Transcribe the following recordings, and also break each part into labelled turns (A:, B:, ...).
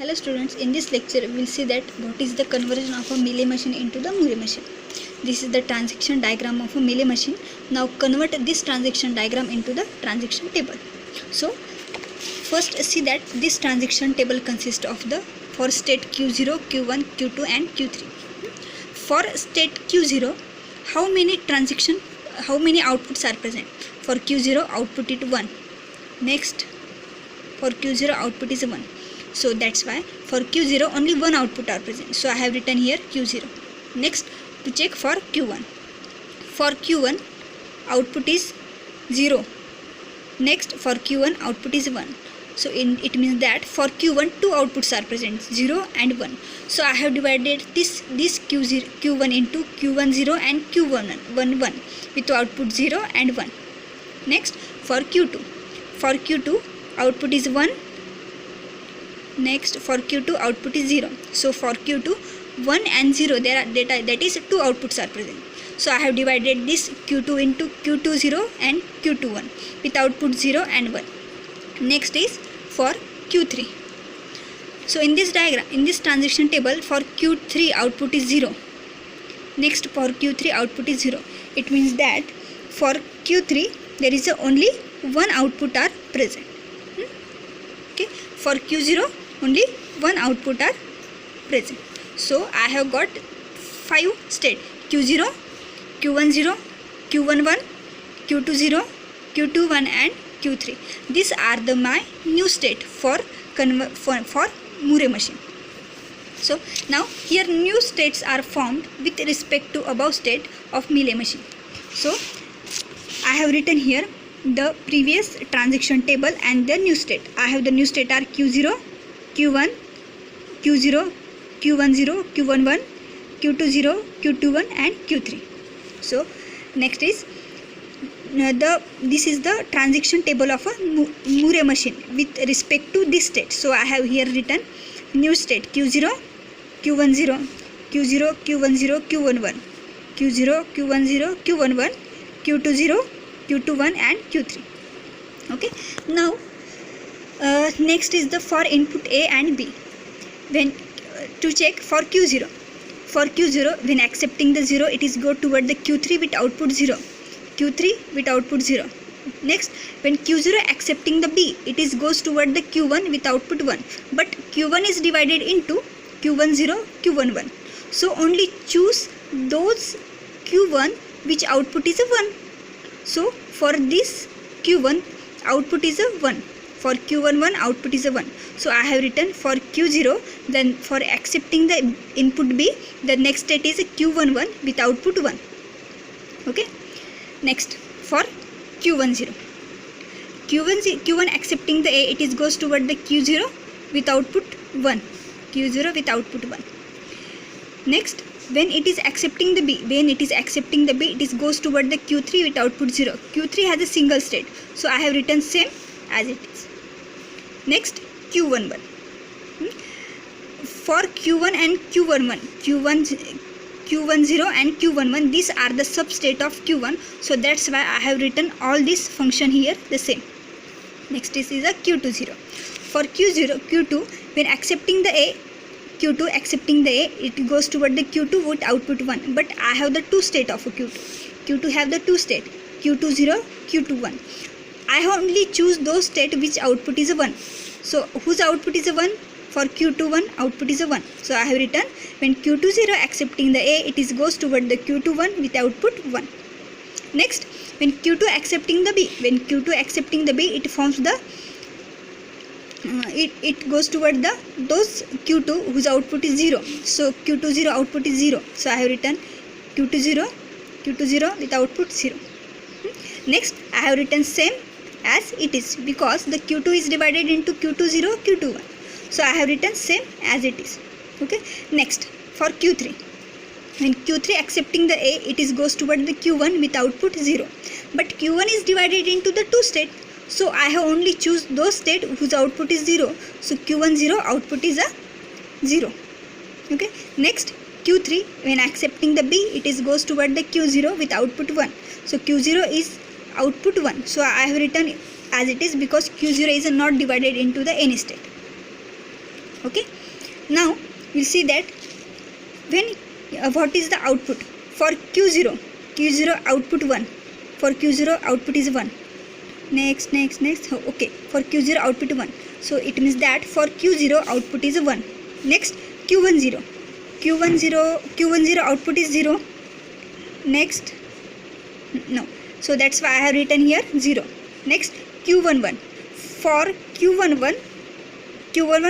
A: Hello students, in this lecture we will see that what is the conversion of a Mealy machine into the Murray machine. This is the transaction diagram of a Mealy machine. Now convert this transaction diagram into the transaction table. So first see that this transaction table consists of the for state Q0, Q1, Q2 and Q3. For state Q0, how many outputs are present? For Q0 output is 1. Next, for Q0 output is 1. So that's why for Q0 only one output are present. So I have written here Q0. Next, to check for Q1. For Q1 output is 0. Next, for Q1 output is 1. So it means that for Q1 two outputs are present, 0 and 1. So I have divided this Q1 into Q1 0 and Q1 1 with output 0 and 1. Next, for Q2. For Q2 output is 1. Next, for Q2 output is 0. So for Q2 1 and 0 there are data, that is two outputs are present. So I have divided this Q2 into Q2 0 and Q2 1 with output 0 and 1. Next is for Q3. So in this diagram, in this transaction table, for Q3 output is 0. Next, for Q3 output is 0. It means that for Q3 there is only one output are present. Okay, for Q0 only one output are present. So I have got 5 state: Q0, Q1 0, Q1 1, Q2 0, Q2 1 and Q3. These are the my new state for Murray machine. So now here new states are formed with respect to above state of Mealy machine. So I have written here the previous transaction table and the new state. I have the new state are Q0, Q1, Q0, Q1 0, Q1 1, Q2 0, Q2 1 and Q3. So next is this is the transaction table of a Murray machine with respect to this state. So I have here written new state Q0, Q1 0, Q0, Q1 0, Q1 1, Q0, Q1 0, Q1 1, Q2 0, Q2 1 and Q3. Okay. Now next is the for input A and B. When to check for Q0. For Q0, when accepting the 0, it is go toward the Q3 with output 0. Q3 with output 0. Next, when Q0 accepting the B, it is goes toward the Q1 with output 1. But Q1 is divided into Q1 0, Q1 1. So only choose those Q1 which output is a 1. So for this Q1 output is a 1. For Q1 1 output is a 1. So I have written for Q0, then for accepting the input B, the next state is a Q1 1 with output 1. Okay. Next, for Q1 0. Q1 accepting the A, it is goes toward the Q0 with output 1. Q0 with output 1. Next, when it is accepting the B, it is goes toward the Q3 with output 0. Q3 has a single state. So I have written same as it is. Next, Q1 1. For Q1 and Q1 1, Q1 0 and Q1 1, these are the substate of Q1. So that's why I have written all this function here the same. Next is a Q2 0. For Q2, when accepting the A, Q2 accepting the A, it goes toward the Q2 with output 1. But I have the two state of a Q2. Q2 have the two state, Q2 0, Q2 1. I only choose those state which output is a 1. So whose output is a 1? For Q2 1 output is a 1. So I have written when Q2 0 accepting the A, it is goes toward the Q2 1 with output 1. Next, when Q2 accepting the B, it forms the it goes toward the those Q2 whose output is 0. So Q2 0 output is 0. So I have written Q2 0 with output 0. Next, I have written same as it is because the Q2 is divided into Q2 0, Q2 1. So I have written same as it is. Okay. Next, for Q3. When Q3 accepting the A, it is goes toward the Q1 with output 0. But Q1 is divided into the two state. So I have only choose those state whose output is 0. So Q1 0 output is a 0. Okay. Next, Q3 when accepting the B, it is goes toward the Q0 with output 1. So Q0 is output 1. So I have written as it is because Q0 is not divided into the any state. Okay, now we'll see that when what is the output for Q0 output 1, for Q0 output is 1. Next. Okay, for Q0 output 1, so it means that for Q0 output is 1. Next, Q10 output is 0. Next, no, so that's why I have written here 0. Next, Q11, for Q11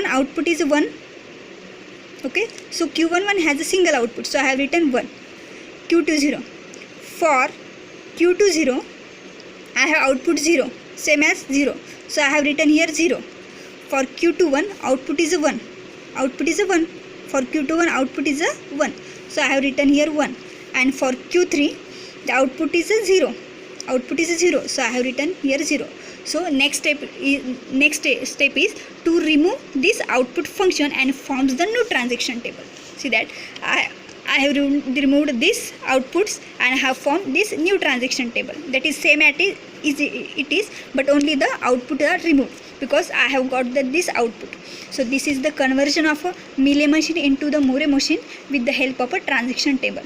A: output is 1. Okay, so Q11 has a single output, so I have written 1. Q20, for Q20 I have output 0, same as 0, so I have written here 0. For Q21 output is 1, for Q21 output is 1, so I have written here 1. And for Q3 the output is 0, so I have written here 0. So next step is to remove this output function and forms the new transaction table. See that I have removed these outputs and have formed this new transaction table. That is same as it is, but only the output are removed because I have got this output. So this is the conversion of a Mealy machine into the Moore machine with the help of a transaction table.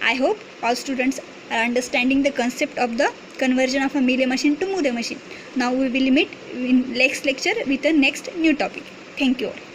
A: I hope all students are understanding the concept of the conversion of a Mealy machine to Moore machine. Now we will meet in next lecture with the next new topic. Thank you all.